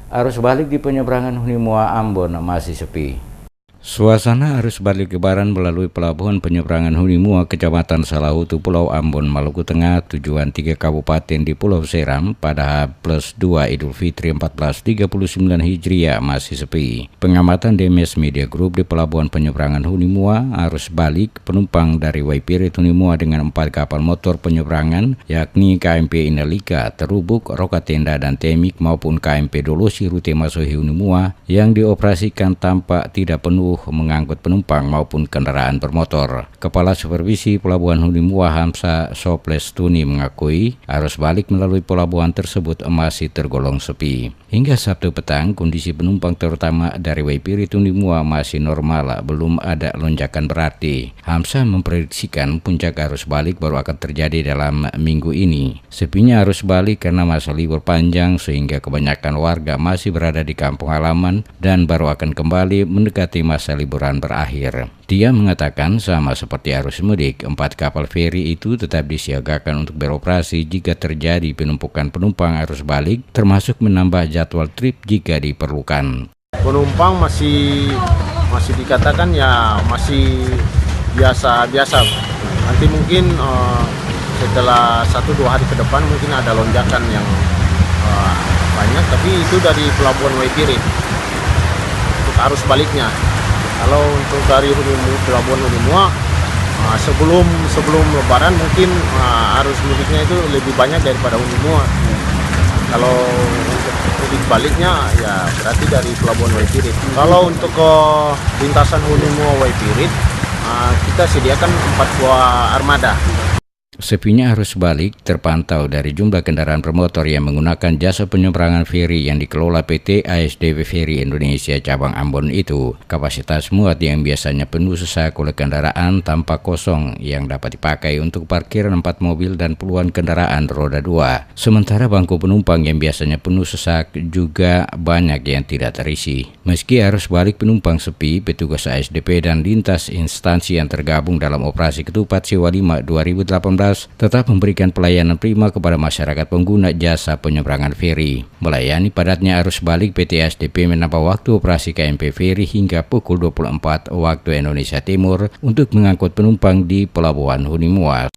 Arus balik di penyeberangan Hunimua Ambon masih sepi. Suasana arus balik Lebaran melalui pelabuhan penyeberangan Hunimua, Kecamatan Salahutu, Pulau Ambon, Maluku Tengah, tujuan 3 kabupaten di Pulau Seram pada H+2 Idul Fitri 1439 Hijriah masih sepi. Pengamatan DMS Media Group di pelabuhan penyeberangan Hunimua, arus balik penumpang dari Waipirit Hunimua dengan 4 kapal motor penyeberangan yakni KMP Inalika, Terubuk, Rokatenda, dan Temik maupun KMP Dolosi rute Masohi Hunimua yang dioperasikan tampak tidak penuh mengangkut penumpang maupun kendaraan bermotor. Kepala Supervisi Pelabuhan Hunimua Hamsa Soplestuni mengakui arus balik melalui pelabuhan tersebut masih tergolong sepi. Hingga Sabtu petang, kondisi penumpang terutama dari Waipirit Hunimua masih normal, belum ada lonjakan berarti. Hamsa memprediksikan puncak arus balik baru akan terjadi dalam minggu ini. Sepinya arus balik karena masa libur panjang sehingga kebanyakan warga masih berada di kampung halaman dan baru akan kembali mendekati masa liburan berakhir. Dia mengatakan sama seperti arus mudik, 4 kapal feri itu tetap disiagakan untuk beroperasi jika terjadi penumpukan penumpang arus balik, termasuk menambah jadwal trip jika diperlukan. Penumpang masih dikatakan ya masih biasa-biasa. Nanti mungkin setelah 1-2 hari ke depan mungkin ada lonjakan yang banyak, tapi itu dari Pelabuhan Waipirit untuk arus baliknya. Kalau untuk dari Pelabuhan Hunimua sebelum Lebaran mungkin arus mudiknya itu lebih banyak daripada Hunimua. Kalau untuk mudik baliknya ya berarti dari Pelabuhan Waipirit. Kalau untuk ke lintasan Hunimua Waipirit kita sediakan 4 buah armada. Sepinya arus balik terpantau dari jumlah kendaraan bermotor yang menggunakan jasa penyeberangan feri yang dikelola PT ASDW Feri Indonesia Cabang Ambon itu. Kapasitas muat yang biasanya penuh sesak oleh kendaraan tampak kosong yang dapat dipakai untuk parkiran 4 mobil dan puluhan kendaraan roda 2. Sementara bangku penumpang yang biasanya penuh sesak juga banyak yang tidak terisi. Meski arus balik penumpang sepi, petugas ASDP dan lintas instansi yang tergabung dalam operasi Ketupat Sewa 5 2018 tetap memberikan pelayanan prima kepada masyarakat pengguna jasa penyeberangan feri. Melayani padatnya arus balik, PT ASDP menambah waktu operasi KMP Feri hingga pukul 24 waktu Indonesia Timur untuk mengangkut penumpang di Pelabuhan Hunimua.